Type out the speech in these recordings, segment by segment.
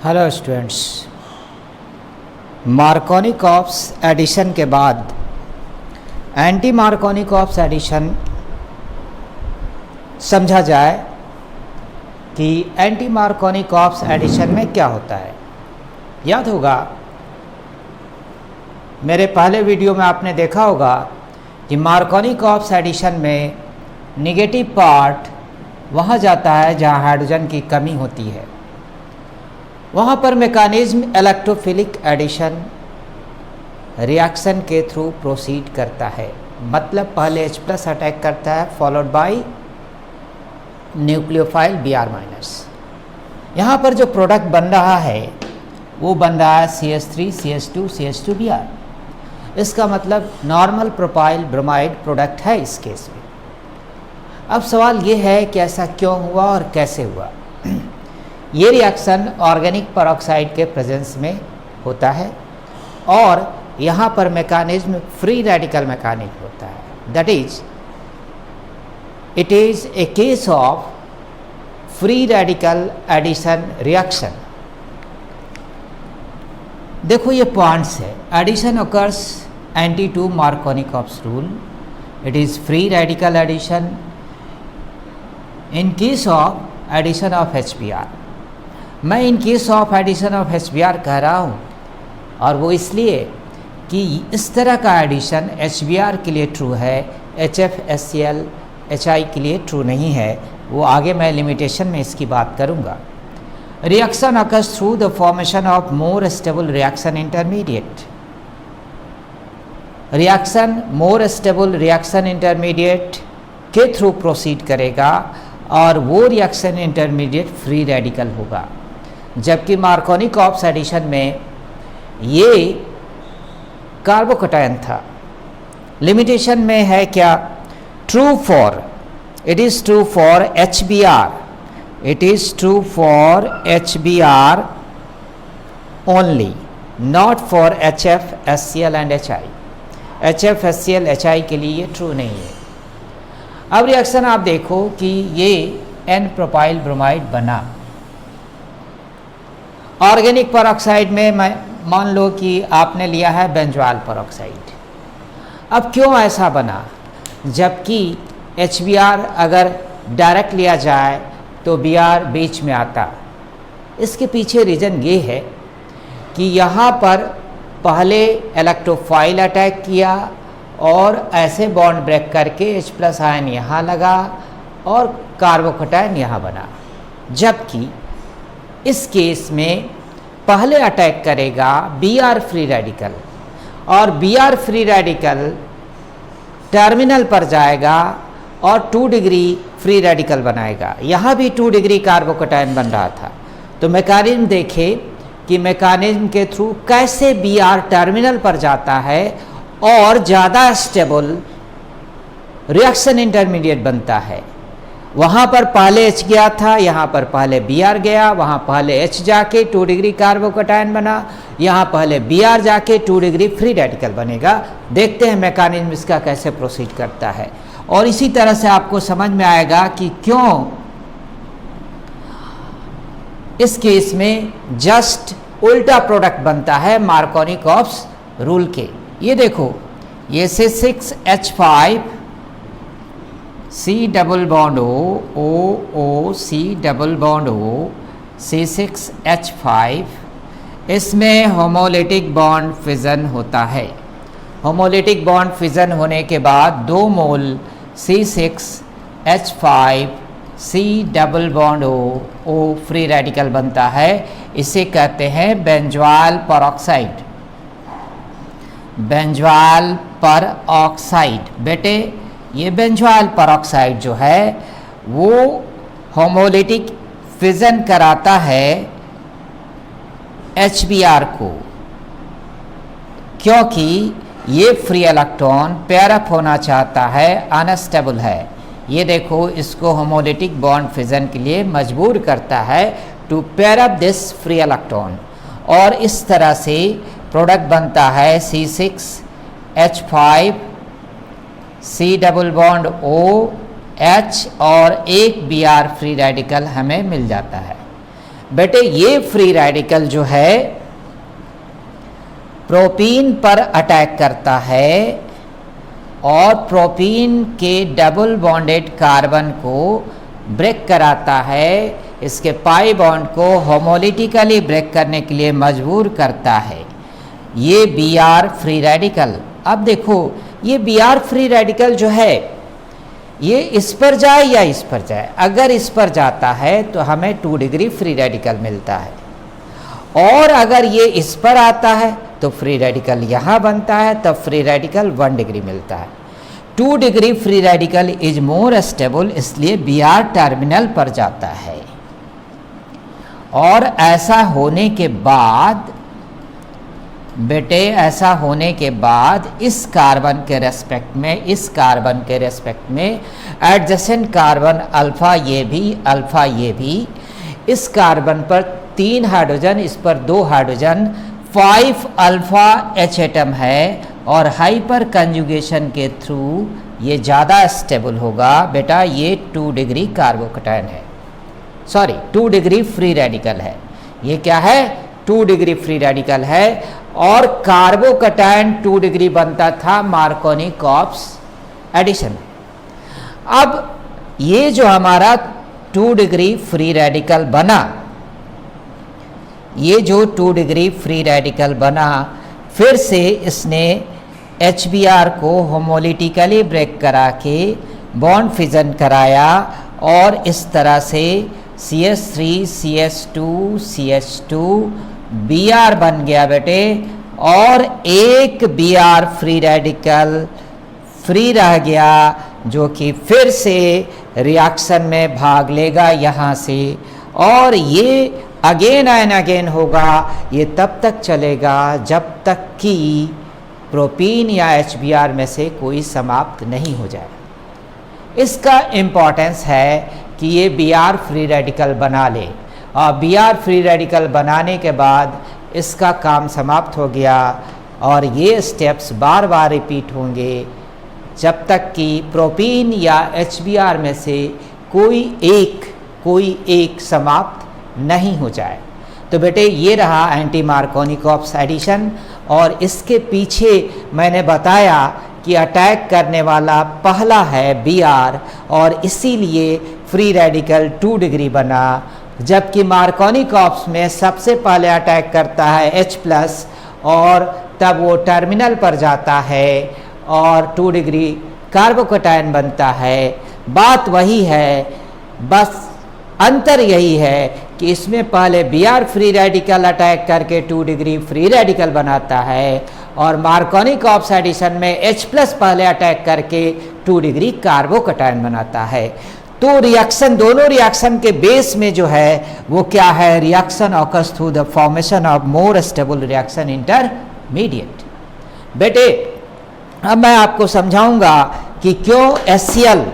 Hello students, Markovnikov-cops addition के बाद anti Markovnikov-cops addition समझा जाए कि एंटी मार्कोनी-कॉप्स एडिशन में क्या होता है। याद होगा मेरे पहले वीडियो में आपने देखा होगा कि मार्कोनी-कॉप्स एडिशन में नेगेटिव पार्ट वहाँ जाता है जहाँ हाइड्रोजन की कमी होती है। वहाँ पर मैकेनिज्म इलेक्ट्रोफिलिक एडिशन रिएक्शन के थ्रू प्रोसीड करता है। मतलब पहले H+ अटैक करता है फॉलोड बाय न्यूक्लियोफाइल Br-। यहाँ पर जो प्रोडक्ट बन रहा है वो बन रहा है CH3 CH2 CH2 Br। इसका मतलब नॉर्मल प्रोपाइल ब्रोमाइड प्रोडक्ट है इस केस में। अब सवाल ये है कि ऐसा क्यों हुआ और कैसे हुआ। ये रिएक्शन ऑर्गेनिक पेरोक्साइड के प्रेजेंस में होता है और यहाँ पर मैकेनिज्म फ्री रेडिकल मैकेनिज्म होता है। That is it is a case of free radical addition reaction. देखो ये पॉइंट्स है। Addition occurs anti to Markovnikov's rule. It is free radical addition in case of addition of HBr। मैं in case of addition of HBr कह रहा हूँ और वो इसलिए कि इस तरह का एडिशन HBr के लिए ट्रू है, HF/HCl HI के लिए ट्रू नहीं है। वो आगे मैं लिमिटेशन में इसकी बात करूँगा। Reaction occurs through the formation of more stable reaction intermediate. Reaction more stable reaction intermediate के थ्रू प्रोसीड करेगा और वो रिएक्शन इंटरमीडिएट फ्री रेडिकल होगा। जबकि मार्कोनी-कॉप्स एडिशन में ये कार्बोकैटायन था। लिमिटेशन में है क्या? True for, it is true for HBr, it is true for HBr only, not for HF/HCl and HI। HF/HCl HI के लिए ये ट्रू नहीं है। अब रिएक्शन आप देखो कि ये N प्रोपाइल ब्रोमाइड बना। ऑर्गेनिक पेरोक्साइड में मान लो कि आपने लिया है बेंजोइल पेरोक्साइड। अब क्यों ऐसा बना? जबकि HBr अगर डायरेक्ट लिया जाए तो Br बीच में आता। इसके पीछे रीज़न ये है कि यहाँ पर पहले इलेक्ट्रोफाइल अटैक किया और ऐसे बॉन्ड ब्रेक करके H+ आयन यहाँ लगा और कार्बोकैटायन यहाँ बना। जबकि इस केस में पहले अटैक करेगा Br फ्री रेडिकल और Br फ्री रेडिकल टर्मिनल पर जाएगा और 2 डिग्री फ्री रेडिकल बनाएगा। यहाँ भी 2 डिग्री कार्बोकैटायन बन रहा था। तो मैकेनिज्म देखे कि मैकेनिज्म के थ्रू कैसे Br टर्मिनल पर जाता है और ज़्यादा स्टेबल रिएक्शन इंटरमीडिएट बनता है। वहाँ पर पहले H गया था, यहाँ पर पहले Br गया, वहाँ पहले H जाके 2 डिग्री कार्बोकैटायन बना, यहाँ पहले Br जाके 2 डिग्री फ्री रेडिकल बनेगा। देखते हैं मैकेनिज्म इसका कैसे प्रोसीड करता है और इसी तरह से आपको समझ में आएगा कि क्यों इस केस में जस्ट उल्टा प्रोडक्ट बनता है मार्कोनी-कॉप्स रूल के। ये देखो, ये C6H5 C double bond O C double bond O C6H5, इसमें होमोलिटिक बॉन्ड फिजन होता है। होमोलिटिक बॉन्ड फिजन होने के बाद 2 मोल C6H5 C double bond O free radical बनता है। इसे कहते हैं बेंजोइल पेरोक्साइड। बेंजोइल पेरोक्साइड बेटे, ये बेंजोइल पेरोक्साइड जो है वो होमोलिटिक फिजन कराता है HBr को, क्योंकि ये फ्री इलेक्ट्रॉन पेयर अप होना चाहता है, अनस्टेबल है। ये देखो, इसको होमोलिटिक बॉन्ड फिजन के लिए मजबूर करता है to pair up this free electron और इस तरह से प्रोडक्ट बनता है C6H5 C double bond OH और एक Br फ्री रेडिकल हमें मिल जाता है। बेटे ये फ्री रेडिकल जो है प्रोपीन पर अटैक करता है और प्रोपीन के डबल बॉन्डेड कार्बन को ब्रेक कराता है, इसके पाई बॉन्ड को होमोलिटिकली ब्रेक करने के लिए मजबूर करता है। ये Br फ्री रेडिकल। अब देखो ये Br फ्री रेडिकल जो है ये इस पर जाए या इस पर जाए, अगर इस पर जाता है तो हमें 2 डिग्री फ्री रेडिकल मिलता है, और अगर ये इस पर आता है तो फ्री रेडिकल यहाँ बनता है, तब फ्री रेडिकल 1 डिग्री मिलता है। 2 degree free radical is more stable, इसलिए Br टर्मिनल पर जाता है। और ऐसा होने के बाद बेटे, ऐसा होने के बाद इस कार्बन के रेस्पेक्ट में एडजेसेंट कार्बन अल्फा ये भी इस कार्बन पर 3 हाइड्रोजन, इस पर 2 हाइड्रोजन, 5 अल्फा H एटम है, और हाइपर कंजुगेशन के थ्रू ये ज़्यादा स्टेबल होगा। बेटा ये 2 डिग्री कार्बोकैटायन है, 2 डिग्री फ्री रेडिकल है। ये क्या है? 2 डिग्री फ्री रेडिकल है, और कार्बोकैटायन 2 डिग्री बनता था मार्कोनी-कॉप्स एडिशन। अब ये जो हमारा 2 डिग्री फ्री रेडिकल बना, ये जो 2 डिग्री फ्री रेडिकल बना, फिर से इसने HBr को होमोलिटिकली ब्रेक करा के बॉन्ड फिजन कराया, और इस तरह से CH3 CH2 CH2 Br बन गया बेटे, और एक Br फ्री रेडिकल फ्री रह गया, जो कि फिर से रिएक्शन में भाग लेगा यहाँ से, और ये अगेन एंड अगेन होगा। ये तब तक चलेगा जब तक कि प्रोपीन या HBr में से कोई समाप्त नहीं हो जाए। इसका इम्पोर्टेंस है कि ये Br फ्री रेडिकल बना ले, और Br फ्री रेडिकल बनाने के बाद इसका काम समाप्त हो गया, और ये स्टेप्स बार बार रिपीट होंगे जब तक कि प्रोपीन या HBr में से कोई एक समाप्त नहीं हो जाए। तो बेटे ये रहा एंटी मार्कोनी-कॉप्स एडिशन, और इसके पीछे मैंने बताया कि अटैक करने वाला पहला है Br, और इसीलिए फ्री रेडिकल 2 डिग्री बना, जबकि मार्कोनी-कॉप्स में सबसे पहले अटैक करता है H+, और तब वो टर्मिनल पर जाता है और 2 डिग्री कार्बोकैटायन बनता है। बात वही है, बस अंतर यही है कि इसमें पहले Br फ्री रेडिकल अटैक करके 2 डिग्री फ्री रेडिकल बनाता है, और मार्कोनी-कॉप्स एडिशन में H+ पहले अटैक करके 2 डिग्री कार्बोकैटायन बनाता है। तो रिएक्शन, दोनों रिएक्शन के बेस में जो है वो क्या है? Reaction occurs through the formation of more stable reaction intermediate. बेटे अब मैं आपको समझाऊंगा कि क्यों HCl,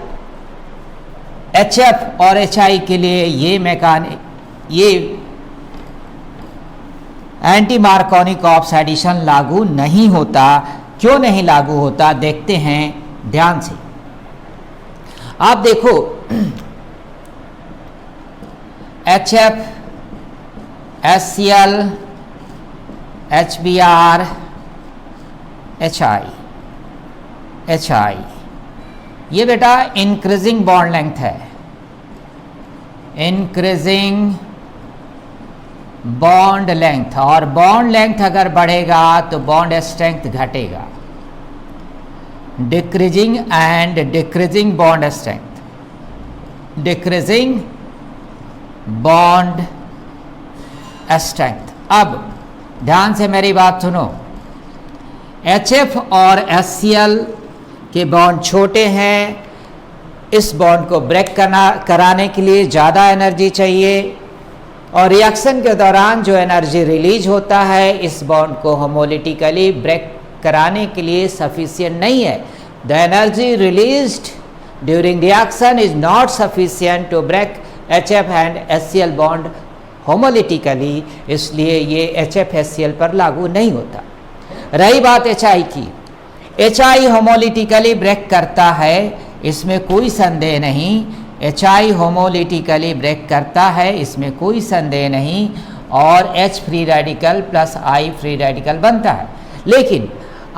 HF और HI के लिए ये एंटी मार्कोनी-कॉप्स एडिशन लागू नहीं होता। क्यों नहीं लागू होता देखते हैं ध्यान से। आप देखो HF, HCl, HBr, HI, ये बेटा इंक्रीजिंग बॉन्ड लेंथ है, इंक्रीजिंग बॉन्ड लेंथ, और बॉन्ड लेंथ अगर बढ़ेगा तो बॉन्ड स्ट्रेंथ घटेगा। Decreasing and decreasing bond strength, decreasing bond strength. अब ध्यान से मेरी बात सुनो, HF और HCl के बॉन्ड छोटे हैं, इस बॉन्ड को ब्रेक कराने के लिए ज़्यादा एनर्जी चाहिए, और रिएक्शन के दौरान जो एनर्जी रिलीज होता है इस बॉन्ड को होमोलिटिकली ब्रेक कराने के लिए सफिशिएंट नहीं है। The energy released during reaction is not sufficient to break HF and HCl bond homolytically, इसलिए ये HF HCl पर लागू नहीं होता। रही बात HI की, HI होमोलिटिकली ब्रेक करता है, इसमें कोई संदेह नहीं। HI होमोलिटिकली ब्रेक करता है, इसमें कोई संदेह नहीं, और H free radical plus I free radical बनता है। लेकिन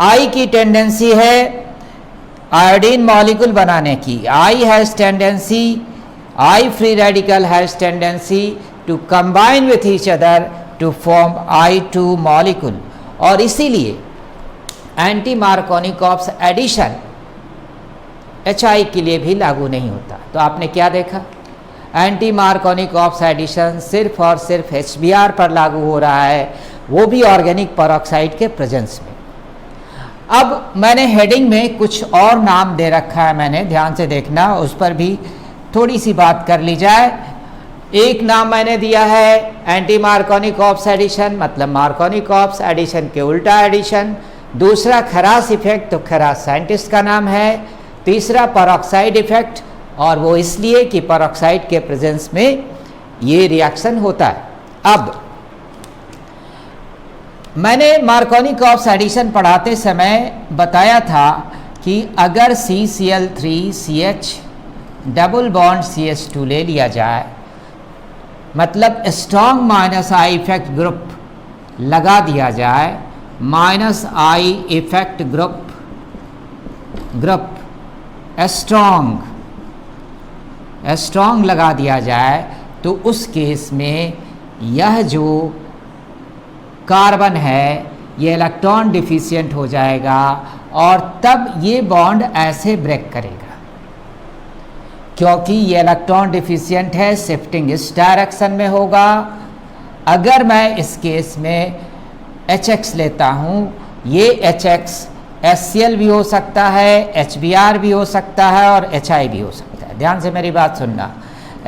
I की टेंडेंसी है आयोडीन मॉलिक्यूल बनाने की, I free radical has tendency to combine with each other to form I2 molecule, और इसीलिए एंटी मार्कोनिकॉप्स एडिशन HI के लिए भी लागू नहीं होता। तो आपने क्या देखा, एंटी मार्कोनिकॉप्स एडिशन सिर्फ और सिर्फ HBr पर लागू हो रहा है, वो भी ऑर्गेनिक पेरोक्साइड के प्रेजेंस में। अब मैंने हेडिंग में कुछ और नाम दे रखा है, मैंने ध्यान से देखना, उस पर भी थोड़ी सी बात कर ली जाए। एक नाम मैंने दिया है एंटी मार्कोनिकॉप्स एडिशन, मतलब मार्कोनिकॉप्स एडिशन के उल्टा एडिशन। दूसरा खरास इफेक्ट, तो खरास साइंटिस्ट का नाम है। तीसरा पेरोक्साइड इफेक्ट, और वो इसलिए कि पेरोक्साइड के प्रेजेंस में ये रिएक्शन होता है। अब मैंने मार्कोनिकॉप्स एडिशन पढ़ाते समय बताया था कि अगर CCl3CH डबल बॉन्ड CH2 ले लिया जाए, मतलब strong minus I effect group लगा दिया जाए, minus I effect group strong लगा दिया जाए, तो उस केस में यह जो कार्बन है ये इलेक्ट्रॉन डिफिशिएंट हो जाएगा, और तब ये बॉन्ड ऐसे ब्रेक करेगा, क्योंकि ये इलेक्ट्रॉन डिफिशिएंट है, शिफ्टिंग इस डायरेक्शन में होगा। अगर मैं इस केस में HX लेता हूँ, ये HX HCl भी हो सकता है, HBr भी हो सकता है, और HI भी हो सकता है। ध्यान से मेरी बात सुनना,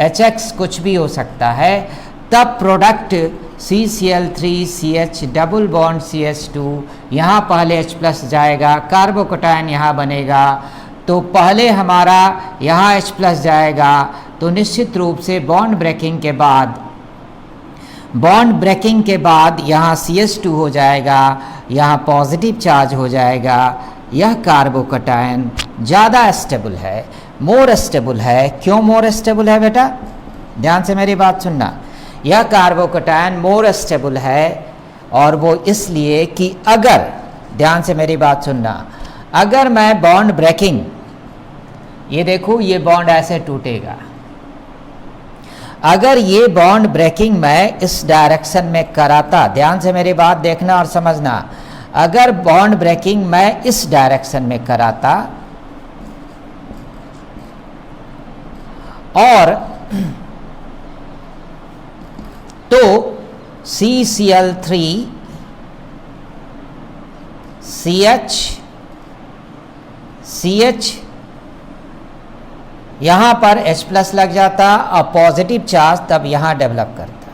HX कुछ भी हो सकता है, तब product CCl3CH double bond CH2, यहाँ पहले H प्लस जाएगा, कार्बोकटायन यहाँ बनेगा, तो पहले हमारा यहाँ H प्लस जाएगा, तो निश्चित रूप से बॉन्ड ब्रेकिंग के बाद यहाँ CH2 हो जाएगा, यहाँ पॉजिटिव चार्ज हो जाएगा। यह कार्बोकटायन ज़्यादा स्टेबल है, मोर स्टेबल है। क्यों मोर स्टेबल है बेटा, ध्यान से मेरी बात सुनना। यह कार्बोकटायन मोर स्टेबल है, और वो इसलिए कि अगर, ध्यान से मेरी बात सुनना, अगर मैं बॉन्ड ब्रेकिंग, ये देखो ये बॉन्ड ऐसे टूटेगा, अगर ये बॉन्ड ब्रेकिंग मैं इस डायरेक्शन में कराता, ध्यान से मेरी बात देखना और समझना, अगर बॉन्ड ब्रेकिंग मैं इस डायरेक्शन में कराता और तो CCl3CH यहाँ पर H प्लस लग जाता और पॉजिटिव चार्ज तब यहाँ डेवलप करता।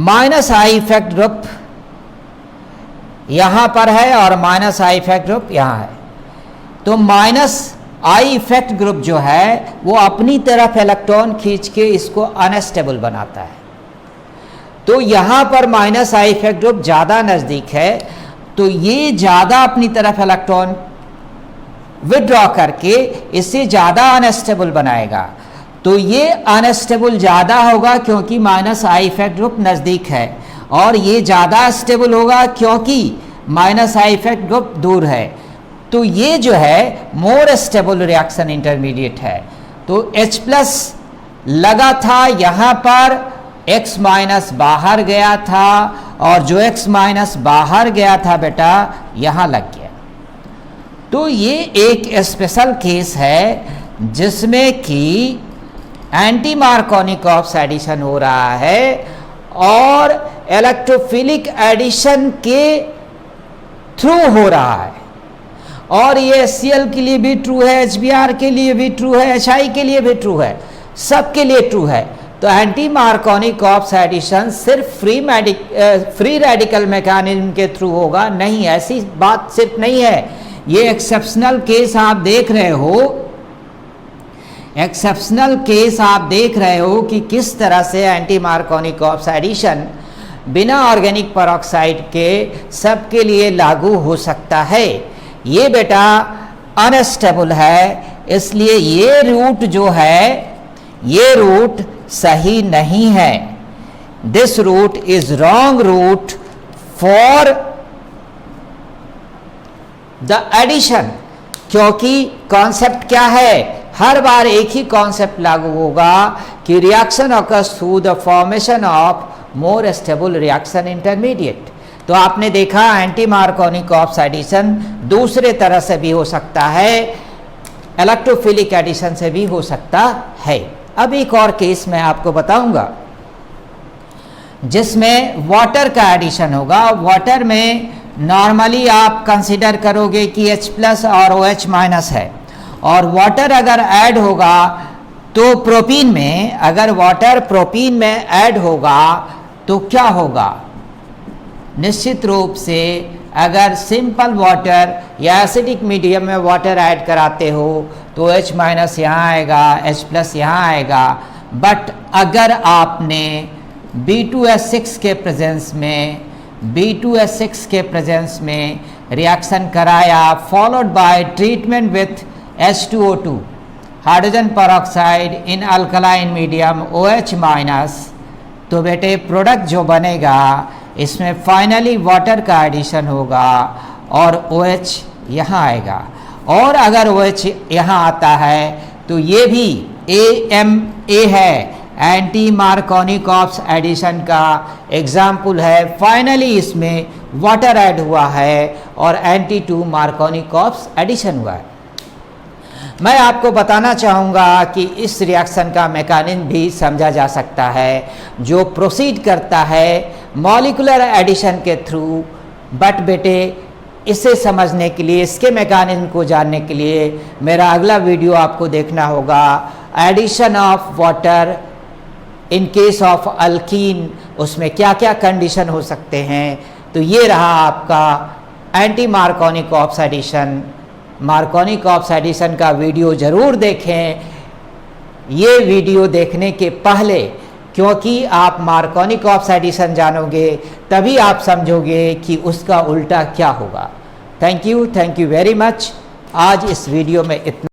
माइनस I इफेक्ट ग्रुप यहाँ पर है और माइनस I इफेक्ट ग्रुप यहाँ है, तो माइनस I इफेक्ट ग्रुप जो है वो अपनी तरफ इलेक्ट्रॉन खींच के इसको अनस्टेबल बनाता है। तो यहाँ पर माइनस I इफेक्ट ग्रुप ज़्यादा नज़दीक है, तो ये ज़्यादा अपनी तरफ इलेक्ट्रॉन विड्रॉ करके इसे ज़्यादा अनस्टेबल बनाएगा। तो ये अनस्टेबल ज़्यादा होगा क्योंकि माइनस I इफेक्ट ग्रुप नज़दीक है, और ये ज़्यादा स्टेबल होगा क्योंकि माइनस I इफेक्ट ग्रुप दूर है। तो ये जो है मोर स्टेबल रिएक्शन इंटरमीडिएट है। तो H प्लस लगा था यहाँ पर, X माइनस बाहर गया था, और जो X माइनस बाहर गया था बेटा यहाँ लग गया। तो ये एक स्पेशल केस है जिसमें कि एंटी मार्कोनिकॉप्स एडिशन हो रहा है, और इलेक्ट्रोफिलिक एडिशन के थ्रू हो रहा है। और ये HCl के लिए भी ट्रू है, HBr के लिए भी ट्रू है, HI के लिए भी ट्रू है, सबके लिए ट्रू है। तो एंटी मार्कोनिकॉप्स एडिशन सिर्फ फ्री रेडिकल मैकेनिज्म के थ्रू होगा, नहीं, ऐसी बात सिर्फ नहीं है। ये एक्सेप्शनल केस आप देख रहे हो, एक्सेप्शनल केस आप देख रहे हो कि किस तरह से एंटी मार्कोनिकॉप्स एडिशन बिना ऑर्गेनिक पेरोक्साइड के सबके लिए लागू हो सकता है। ये बेटा अनस्टेबल है, इसलिए ये रूट जो है, ये रूट सही नहीं है। This route is wrong route for the addition. क्योंकि कॉन्सेप्ट क्या है, हर बार एक ही कॉन्सेप्ट लागू होगा कि reaction occurs through the formation of more stable reaction intermediate. तो आपने देखा एंटी मार्कोनिकॉप्स एडिशन दूसरे तरह से भी हो सकता है, इलेक्ट्रोफिलिक एडिशन से भी हो सकता है। अब एक और केस मैं आपको बताऊंगा जिसमें वाटर का एडिशन होगा। वाटर में नॉर्मली आप कंसीडर करोगे कि H+ और OH- है, और वाटर अगर ऐड होगा तो प्रोपीन में, अगर वाटर प्रोपीन में ऐड होगा तो क्या होगा, निश्चित रूप से अगर सिंपल वाटर या एसिडिक मीडियम में वाटर ऐड कराते हो तो H- यहाँ आएगा, H+ यहाँ आएगा। बट अगर आपने B2S6 के प्रेजेंस में रिएक्शन कराया followed by treatment with H2O2 hydrogen peroxide in alkaline medium OH-, तो बेटे प्रोडक्ट जो बनेगा इसमें फाइनली वाटर का एडिशन होगा और OH यहाँ आएगा। और अगर OH यहाँ आता है तो ये भी AMA है, एंटी मार्कोनिकॉप्स एडिशन का एग्जाम्पल है। फाइनली इसमें वाटर ऐड हुआ है और एंटी-2 मार्कोनिकॉप्स एडिशन हुआ है। मैं आपको बताना चाहूँगा कि इस रिएक्शन का मैकेनिज्म भी समझा जा सकता है जो प्रोसीड करता है मॉलिक्यूलर एडिशन के थ्रू। बट बेटे इसे समझने के लिए, इसके मैकेनिज्म को जानने के लिए मेरा अगला वीडियो आपको देखना होगा, addition of water in case of alkene, उसमें क्या क्या कंडीशन हो सकते हैं। तो ये रहा आपका anti Markovnikov's addition. Markovnikov's addition का वीडियो ज़रूर देखें ये वीडियो देखने के पहले, क्योंकि आप मार्कोनिकॉप्स एडिशन जानोगे तभी आप समझोगे कि उसका उल्टा क्या होगा। Thank you very much. आज इस वीडियो में इतना।